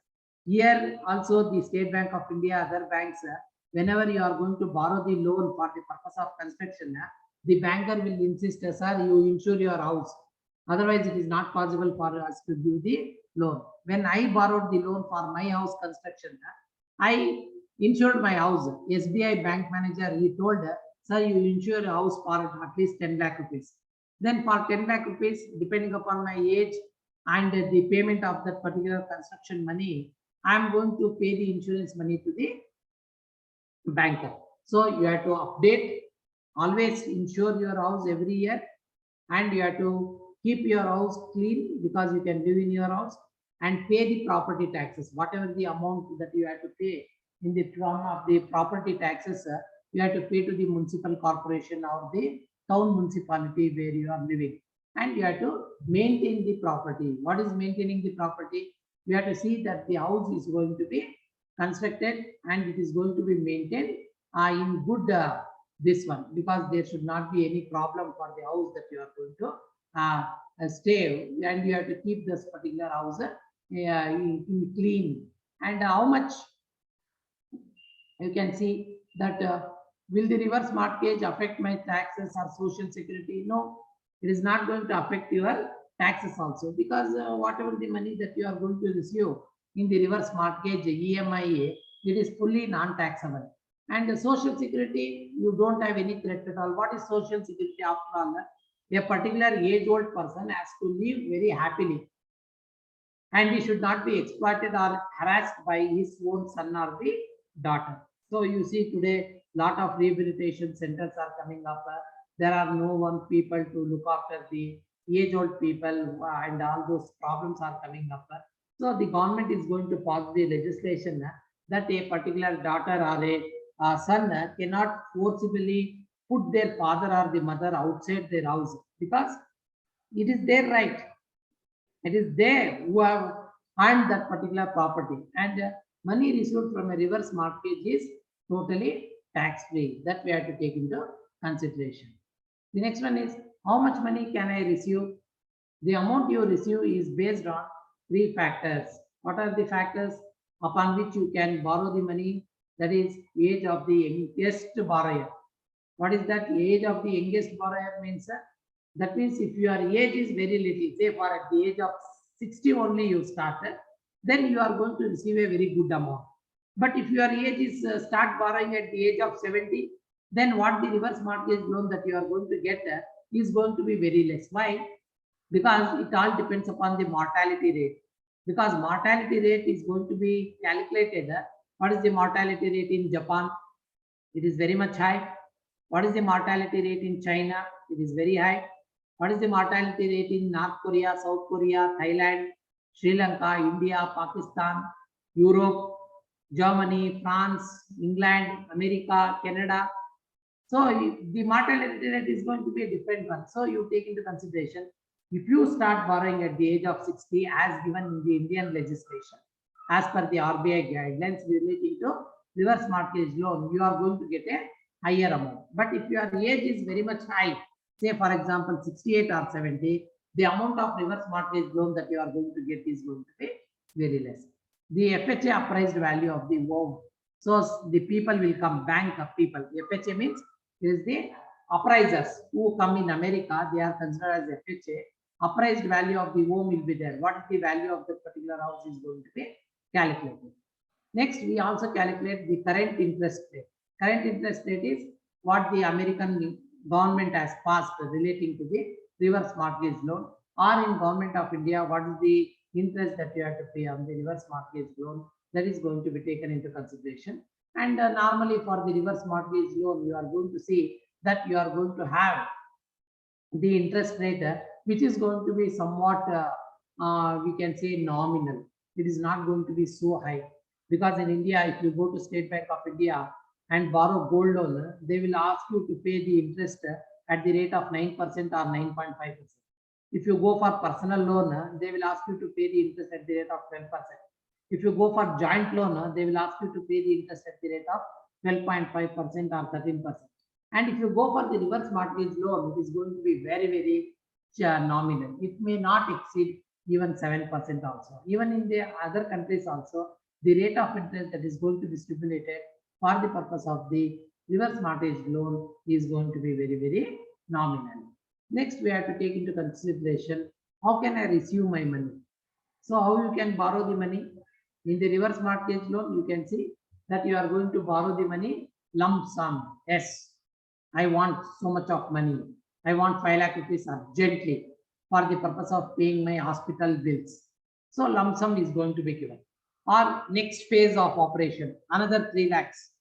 Here also the State Bank of India, other banks, whenever you are going to borrow the loan for the purpose of construction, the banker will insist, sir, you insure your house. Otherwise, it is not possible for us to give the loan. When I borrowed the loan for my house construction, I insured my house. SBI bank manager, he told, sir, you insure your house for at least 10 lakh rupees. Then for 10 lakh rupees, depending upon my age and the payment of that particular construction money, I am going to pay the insurance money to the banker. So you have to update, always insure your house every year, and you have to keep your house clean because you can live in your house, and pay the property taxes, whatever the amount that you have to pay in the form of the property taxes, you have to pay to the municipal corporation or the town municipality where you are living, and you have to maintain the property. What is maintaining the property? You have to see that the house is going to be constructed and it is going to be maintained in good this one, because there should not be any problem for the house that you are going to stay, and you have to keep this particular house clean. And how much you can see that, will the reverse mortgage affect my taxes or social security? No, it is not going to affect your taxes also, because whatever the money that you are going to receive in the reverse mortgage EMI, it is fully non-taxable. And the social security, you don't have any threat at all. What is social security? After all, a particular age-old person has to live very happily, and he should not be exploited or harassed by his own son or the daughter. So you see today, lot of rehabilitation centers are coming up. There are no one people to look after the age-old people, and all those problems are coming up. So the government is going to pass the legislation that a particular daughter or a son cannot forcibly put their father or the mother outside their house, because it is their right. It is they who have earned that particular property, and money received from a reverse mortgage is totally tax free. That we have to take into consideration. The next one is, how much money can I receive? The amount you receive is based on three factors. What are the factors upon which you can borrow the money? That is age of the youngest borrower. What is that? Age of the youngest borrower means, that means if your age is very little, say for at the age of 60 only you started, then you are going to receive a very good amount. But if your age is start borrowing at the age of 70, then what the reverse mortgage loan that you are going to get is going to be very less. Why? Because it all depends upon the mortality rate. Because mortality rate is going to be calculated. What is the mortality rate in Japan? It is very much high. What is the mortality rate in China? It is very high. What is the mortality rate in North Korea, South Korea, Thailand, Sri Lanka, India, Pakistan, Europe, Germany, France, England, America, Canada? So the mortality rate is going to be a different one. So you take into consideration, if you start borrowing at the age of 60 as given in the Indian legislation, as per the RBI guidelines relating to reverse mortgage loan, you are going to get a higher amount. But if your age is very much high, say for example 68 or 70, the amount of reverse mortgage loan that you are going to get is going to be very less. The FHA appraised value of the home. So the people will come, bank of people. FHA means it is the appraisers who come in America, they are considered as FHA. Appraised value of the home will be there. What is the value of the particular house is going to be calculated. Next, we also calculate the current interest rate. Current interest rate is what the American government has passed relating to the reverse mortgage loan, or in government of India, what is the interest that you have to pay on the reverse mortgage loan, that is going to be taken into consideration. And normally for the reverse mortgage loan, you are going to see that you are going to have the interest rate, which is going to be somewhat, we can say nominal. It is not going to be so high, because in India, if you go to State Bank of India and borrow gold loan, they will ask you to pay the interest at the rate of 9% or 9.5%. If you go for personal loan, they will ask you to pay the interest at the rate of 12%. If you go for joint loan, they will ask you to pay the interest at the rate of 12.5% or 13%. And if you go for the reverse mortgage loan, it is going to be very, very nominal. It may not exceed even 7% also. Even in the other countries also, the rate of interest that is going to be stipulated for the purpose of the reverse mortgage loan is going to be very, very nominal. Next, we have to take into consideration, how can I receive my money? So how you can borrow the money? In the reverse mortgage loan, you can see that you are going to borrow the money lump sum. Yes, I want so much of money. I want 5 lakh rupees urgently for the purpose of paying my hospital bills. So lump sum is going to be given. Or next phase of operation, another 3 lakhs.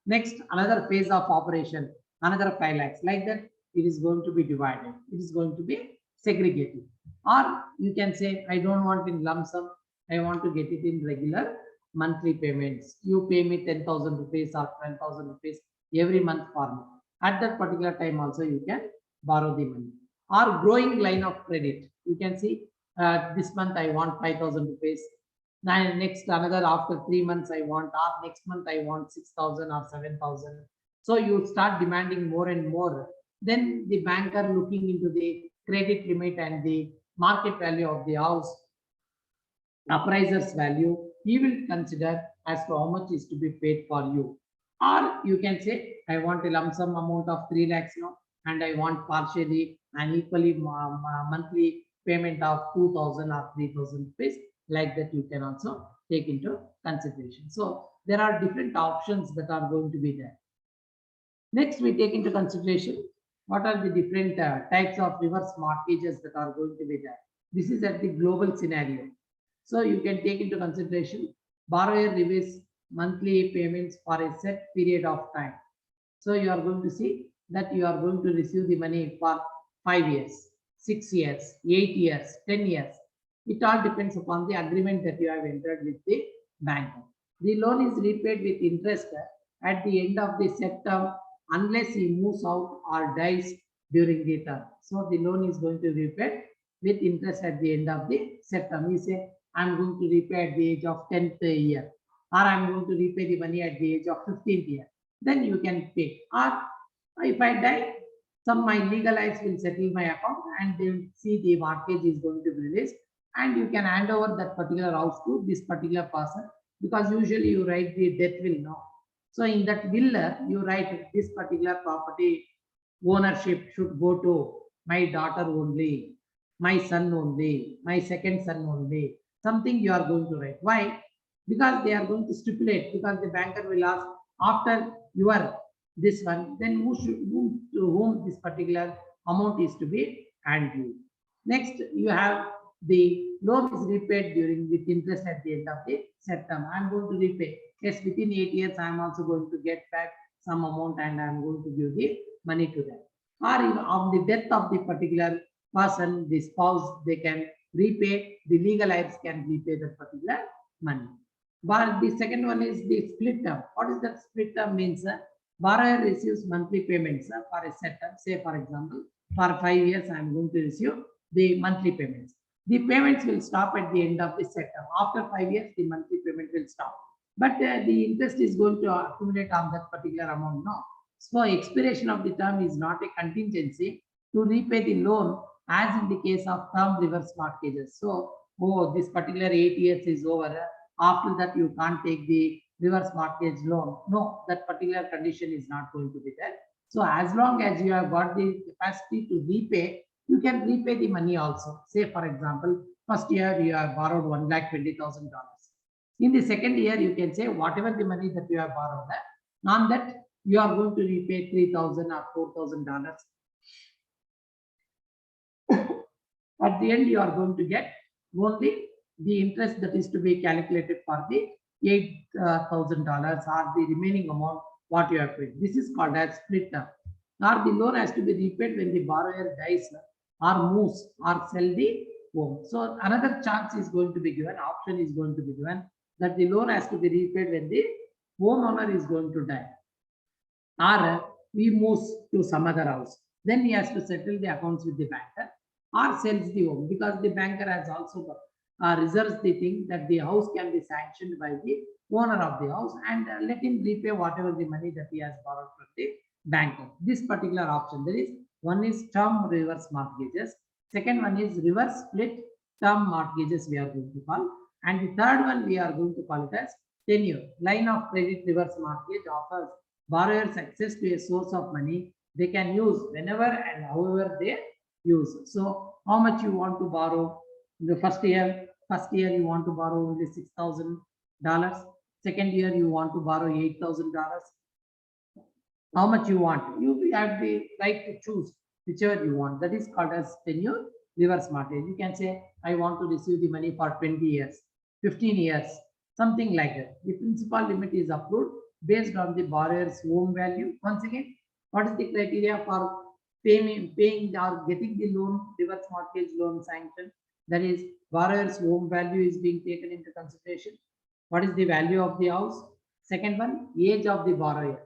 Next, another phase of operation, another 5 lakhs. Like that, it is going to be divided. It is going to be segregated. Or you can say, I don't want in lump sum. I want to get it in regular monthly payments. You pay me 10,000 rupees or 12,000 rupees every month for me. At that particular time also, you can borrow the money. Or growing line of credit. You can see this month I want 5,000 rupees. Then next another after 3 months I want, or next month I want 6,000 or 7,000. So you start demanding more and more. Then the banker, looking into the credit limit and the market value of the house, appraiser's value, he will consider as to how much is to be paid for you. Or you can say, I want a lump sum amount of 3 lakhs now, and I want partially and equally monthly payment of 2,000 or 3,000 rupees. Like that, you can also take into consideration. So there are different options that are going to be there. Next, we take into consideration what are the different types of reverse mortgages that are going to be there. This is at the global scenario. So you can take into consideration, borrower reverse monthly payments for a set period of time. So you are going to see that you are going to receive the money for 5 years, 6 years, 8 years, 10 years. It all depends upon the agreement that you have entered with the banker. The loan is repaid with interest at the end of the set term, unless he moves out or dies during the term. So the loan is going to be repaid with interest at the end of the set term. You say, I'm going to repay at the age of 10th year, or I'm going to repay the money at the age of 15th year. Then you can pay. Or if I die, my legal eyes will settle my account and they will see the mortgage is going to be released, and you can hand over that particular house to this particular person, because usually you write the death will now. So in that will, you write this particular property ownership should go to my daughter only, my son only, my second son only. Something you are going to write. Why? Because they are going to stipulate, because the banker will ask, after your this one, then to whom this particular amount is to be handed. Next, you have the loan is repaid during with interest at the end of the set term. I am going to repay. Yes, within 8 years, I am also going to get back some amount and I am going to give the money to them. Or on the death of the particular person, the spouse, they can repay, the legal heirs can repay that particular money. But the second one is the split term. What is that split term means? Borrower receives monthly payments for a set term. Say, for example, for 5 years, I am going to receive the monthly payments. The payments will stop at the end of the set term. After 5 years, the monthly payment will stop. But the interest is going to accumulate on that particular amount now. So expiration of the term is not a contingency to repay the loan, as in the case of term reverse mortgages. So, this particular 8 years is over. After that, you can't take the reverse mortgage loan. No, that particular condition is not going to be there. So as long as you have got the capacity to repay, you can repay the money also. Say, for example, first year you have borrowed $1,20,000. In the second year, you can say whatever the money that you have borrowed, on that you are going to repay $3,000 or $4,000. At the end, you are going to get only the interest that is to be calculated for the $8,000 or the remaining amount what you have paid. This is called as split term. or the loan has to be repaid when the borrower dies or moves or sell the home. So another chance is going to be given, option is going to be given that the loan has to be repaid when the homeowner is going to die or he moves to some other house. Then he has to settle the accounts with the banker or sells the home because the banker has also reserves the thing that the house can be sanctioned by the owner of the house and let him repay whatever the money that he has borrowed from the banker. This particular option, there is one is term reverse mortgages, second one is reverse split term mortgages we are going to call, and the third one we are going to call it as tenure. Line of credit reverse mortgage offers borrowers access to a source of money they can use whenever and however they use. So how much you want to borrow in the first year you want to borrow only $6,000. Second year you want to borrow $8,000. How much you want? You have the right to choose whichever you want. That is called as tenure reverse mortgage. You can say, I want to receive the money for 20 years, 15 years, something like that. The principal limit is approved based on the borrower's home value. Once again, what is the criteria for paying or getting the loan, reverse mortgage loan sanction? That is, borrower's home value is being taken into consideration. What is the value of the house? Second one, age of the borrower.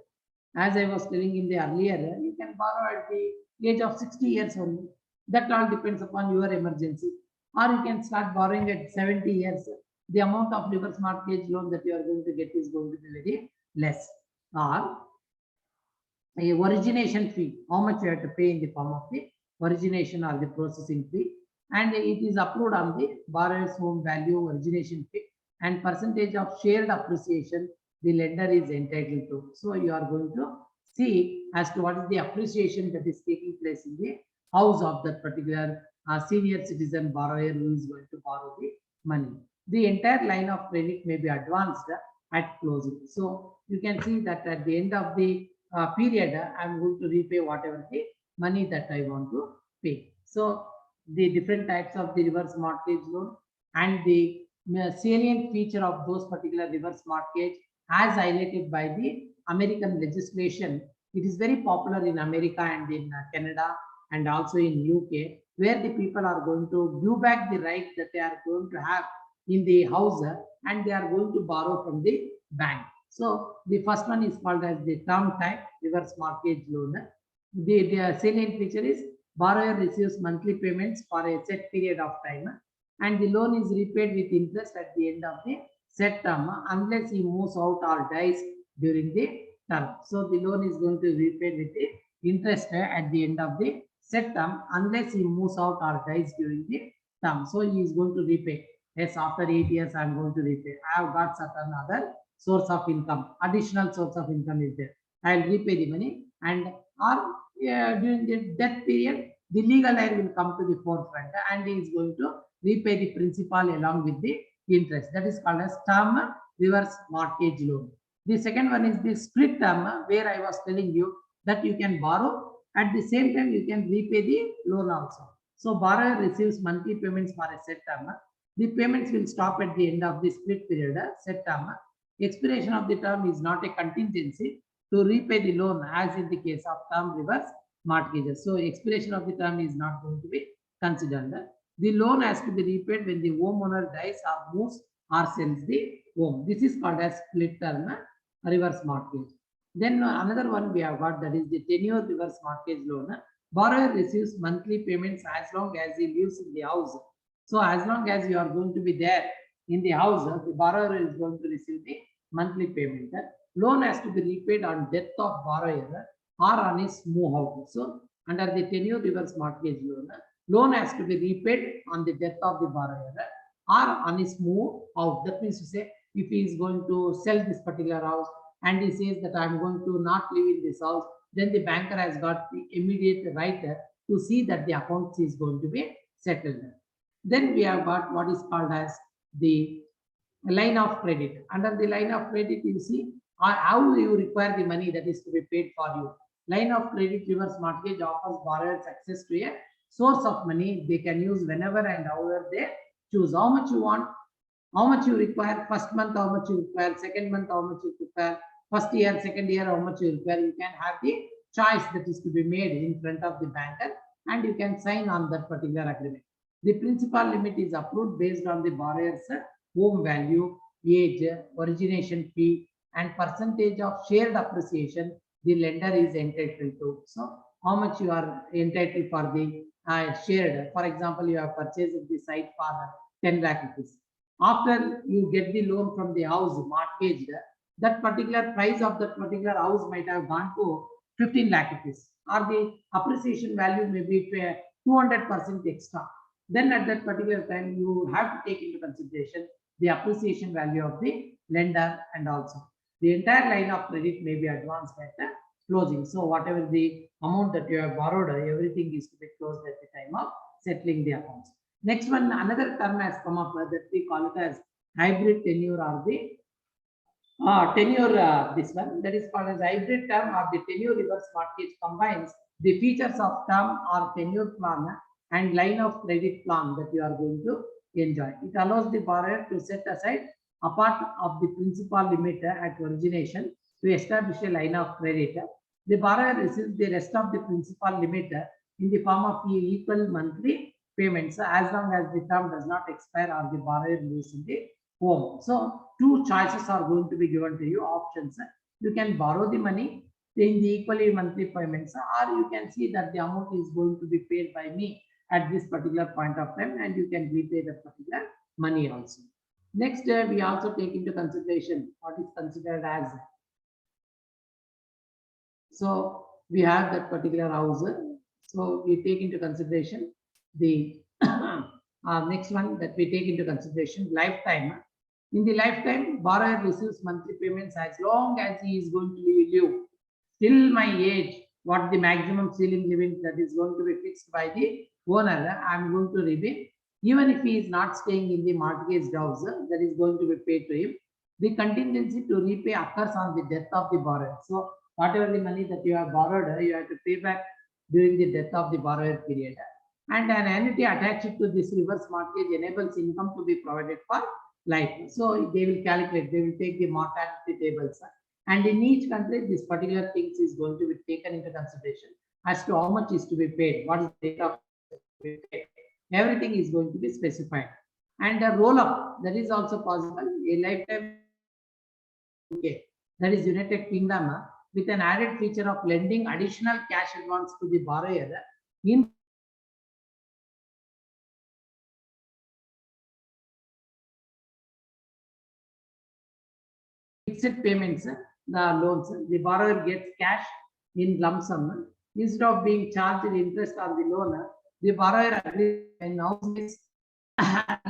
As I was telling in the earlier, you can borrow at the age of 60 years only. That all depends upon your emergency. Or you can start borrowing at 70 years. The amount of reverse mortgage loan that you are going to get is going to be very less. Or a origination fee, how much you have to pay in the form of the origination or the processing fee. And it is approved on the borrower's home value origination fee and percentage of shared appreciation the lender is entitled to. So you are going to see as to what is the appreciation that is taking place in the house of that particular senior citizen borrower who is going to borrow the money. The entire line of credit may be advanced at closing. So you can see that at the end of the period, I am going to repay whatever the money that I want to pay. So the different types of the reverse mortgage loan and the salient feature of those particular reverse mortgage as highlighted by the American legislation. It is very popular in America and in Canada and also in UK, where the people are going to give back the right that they are going to have in the house and they are going to borrow from the bank. So the first one is called as the term type reverse mortgage loan. The salient feature is borrower receives monthly payments for a set period of time and the loan is repaid with interest at the end of the set term unless he moves out or dies during the term. So the loan is going to be repaid with the interest at the end of the set term unless he moves out or dies during the term. So he is going to repay. Yes, after 8 years I am going to repay. I have got certain other source of income, additional source of income is there. I will repay the money and or during the death period, the legal heir will come to the forefront and he is going to repay the principal along with the interest. That is called as term reverse mortgage loan. The second one is the split term, where I was telling you that you can borrow at the same time you can repay the loan also. So borrower receives monthly payments for a set term. The payments will stop at the end of the split period, set term. Expiration of the term is not a contingency to repay the loan as in the case of term reverse mortgages. So expiration of the term is not going to be considered. The loan has to be repaid when the homeowner dies or moves or sells the home. This is called as split term reverse mortgage. Then another one we have got, that is the tenure reverse mortgage loan. Borrower receives monthly payments as long as he lives in the house. So as long as you are going to be there in the house, the borrower is going to receive the monthly payment. Loan has to be repaid on death of borrower or on his move out. So under the tenure reverse mortgage loan has to be repaid on the death of the borrower or on his move out. That means to say, if he is going to sell this particular house and he says that I am going to not live in this house, then the banker has got the immediate right to see that the account is going to be settled. Then we have got what is called as the line of credit. Under the line of credit, you see how you require the money that is to be paid for you. Line of credit reverse mortgage offers borrowers access to a source of money they can use whenever and however they choose. How much you want, how much you require, first month how much you require, second month how much you require, first year, second year how much you require. You can have the choice that is to be made in front of the banker, and you can sign on that particular agreement. The principal limit is approved based on the borrower's home value, age, origination fee, and percentage of shared appreciation the lender is entitled to. So how much you are entitled for the shared. For example, you have purchased the site for 10 lakh rupees. After you get the loan from the house mortgaged, that particular price of that particular house might have gone to 15 lakh rupees, or the appreciation value may be 200% extra. Then at that particular time, you have to take into consideration the appreciation value of the lender, and also the entire line of credit may be advanced at the closing. So whatever the amount that you have borrowed, everything is to be closed at the time of settling the accounts. Next one, another term has come up that we call it as hybrid tenure, or the tenure. This one that is called as hybrid term or the tenure reverse mortgage combines the features of term or tenure plan and line of credit plan that you are going to enjoy. It allows the borrower to set aside a part of the principal limit at origination to establish a line of credit. The borrower receives the rest of the principal limit in the form of equal monthly payments as long as the term does not expire or the borrower lives in the home. So two choices are going to be given to you, options. You can borrow the money in the equally monthly payments, or you can see that the amount is going to be paid by me at this particular point of time, and you can repay the particular money also. Next, we also take into consideration what is considered as. So we have that particular house. So we take into consideration the next one that we take into consideration lifetime. In the lifetime, borrower receives monthly payments as long as he is going to live till my age. What the maximum ceiling limit that is going to be fixed by the owner, I am going to repay. Even if he is not staying in the mortgaged house, that is going to be paid to him. The contingency to repay occurs on the death of the borrower. So whatever the money that you have borrowed, you have to pay back during the death of the borrower period. And an annuity attached to this reverse mortgage enables income to be provided for life. So they will calculate, they will take the mortality tables. And in each country, this particular things is going to be taken into consideration as to how much is to be paid, what is the rate of paid. Everything is going to be specified. And a roll-up, that is also possible. A lifetime, okay, that is United Kingdom, with an added feature of lending additional cash advance to the borrower in fixed payments, the loans. The borrower gets cash in lump sum. Instead of being charged interest on the loan, the borrower agrees, and now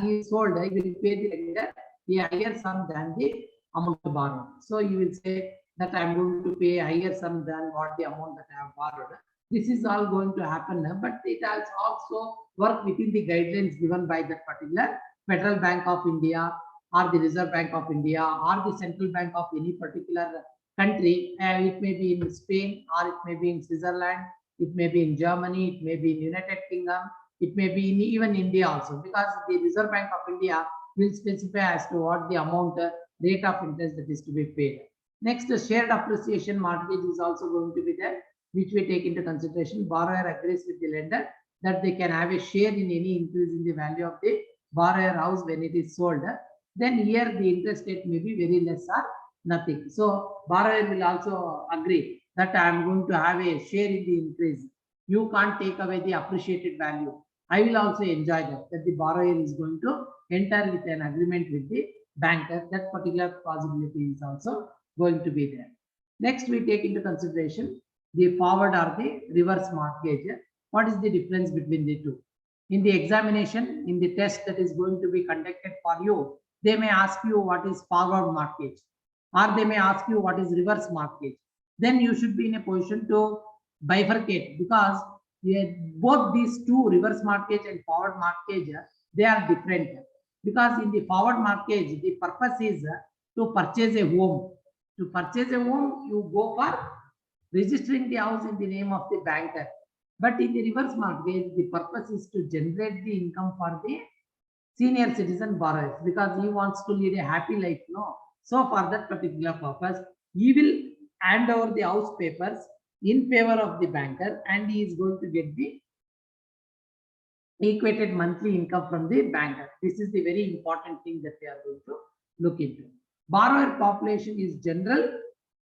he is sold, he will pay the lender a higher sum than the amount borrowed. So you will say that I am going to pay a higher sum than what the amount that I have borrowed. This is all going to happen, but it has also work within the guidelines given by that particular Federal Bank of India, or the Reserve Bank of India, or the Central Bank of any particular country. It may be in Spain, or it may be in Switzerland, it may be in Germany, it may be in United Kingdom, it may be in even India also, because the Reserve Bank of India will specify as to what the amount rate of interest that is to be paid. Next, the shared appreciation mortgage is also going to be there, which we take into consideration. Borrower agrees with the lender that they can have a share in any increase in the value of the borrower house when it is sold. Then here the interest rate may be very less or nothing. So borrower will also agree that I am going to have a share in the increase. You can't take away the appreciated value. I will also enjoy that the borrower is going to enter with an agreement with the banker. That particular possibility is also going to be there. Next, we take into consideration the forward or the reverse mortgage. What is the difference between the two? In the examination, in the test that is going to be conducted for you, they may ask you what is forward mortgage, or they may ask you what is reverse mortgage. Then you should be in a position to bifurcate, because both these two, reverse mortgage and forward mortgage, they are different. Because in the forward mortgage, the purpose is to purchase a home. To purchase a home, you go for registering the house in the name of the banker. But in the reverse mortgage, the purpose is to generate the income for the senior citizen borrower, because he wants to lead a happy life. No. So for that particular purpose, he will hand over the house papers in favor of the banker, and he is going to get the equated monthly income from the banker. This is the very important thing that we are going to look into. Borrower population is general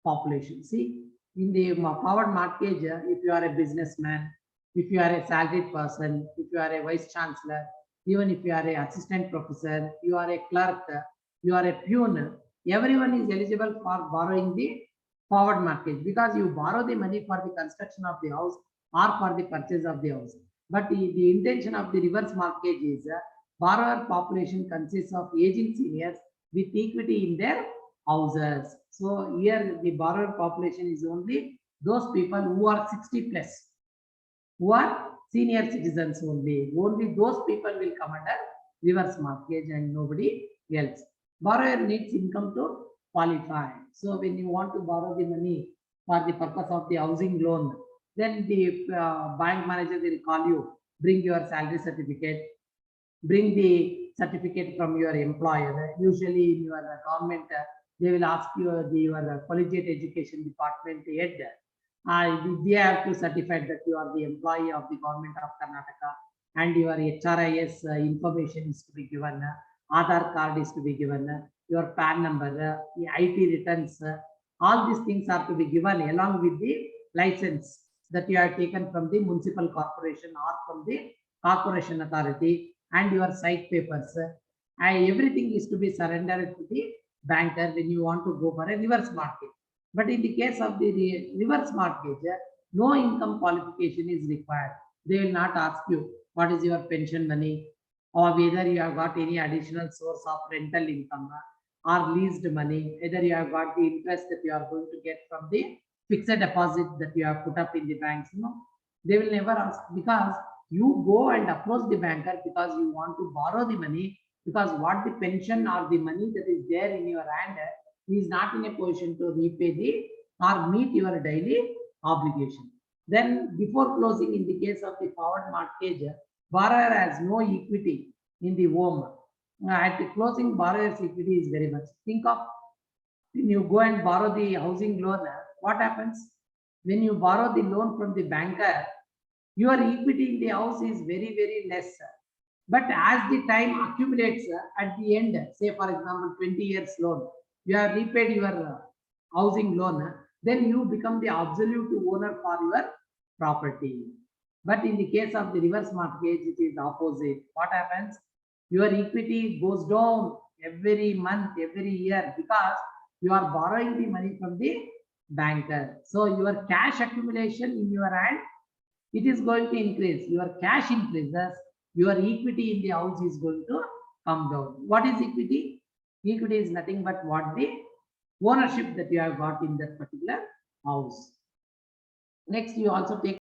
population. See, in the forward mortgage, if you are a businessman, if you are a salaried person, if you are a vice chancellor, even if you are an assistant professor, you are a clerk, you are a peon, everyone is eligible for borrowing the forward mortgage, because you borrow the money for the construction of the house or for the purchase of the house. But the intention of the reverse mortgage is borrower population consists of aging seniors with equity in their houses. So here the borrower population is only those people who are 60 plus, who are senior citizens only. Only those people will come under reverse mortgage and nobody else. Borrower needs income to qualify. So when you want to borrow the money for the purpose of the housing loan, then the bank manager will call you, bring your salary certificate, bring the certificate from your employer. Usually in your government, they will ask you your collegiate education department head. They have to certify that you are the employee of the government of Karnataka, and your HRIS information is to be given, Aadhaar card is to be given, your PAN number, the IT returns, all these things are to be given along with the license that you have taken from the municipal corporation or from the corporation authority, and your site papers. Everything is to be surrendered to the banker when you want to go for a reverse mortgage. But in the case of the reverse mortgage, no income qualification is required. They will not ask you what is your pension money, or whether you have got any additional source of rental income or leased money, whether you have got the interest that you are going to get from the fixed deposit that you have put up in the banks. They will never ask, because you go and approach the banker because you want to borrow the money, because what the pension or the money that is there in your hand, he is not in a position to repay the or meet your daily obligation. Then before closing, in the case of the forward mortgage, borrower has no equity in the home. At the closing, borrower's equity is very much. Think of when you go and borrow the housing loan, what happens? When you borrow the loan from the banker, your equity in the house is very, very less. But as the time accumulates, at the end, say for example, 20 years loan, you have repaid your housing loan, then you become the absolute owner for your property. But in the case of the reverse mortgage, it is opposite. What happens? Your equity goes down every month, every year, because you are borrowing the money from the banker. So your cash accumulation in your hand, it is going to increase. Your cash increases, your equity in the house is going to come down. What is equity? Equity is nothing but what the ownership that you have got in that particular house. Next, you also take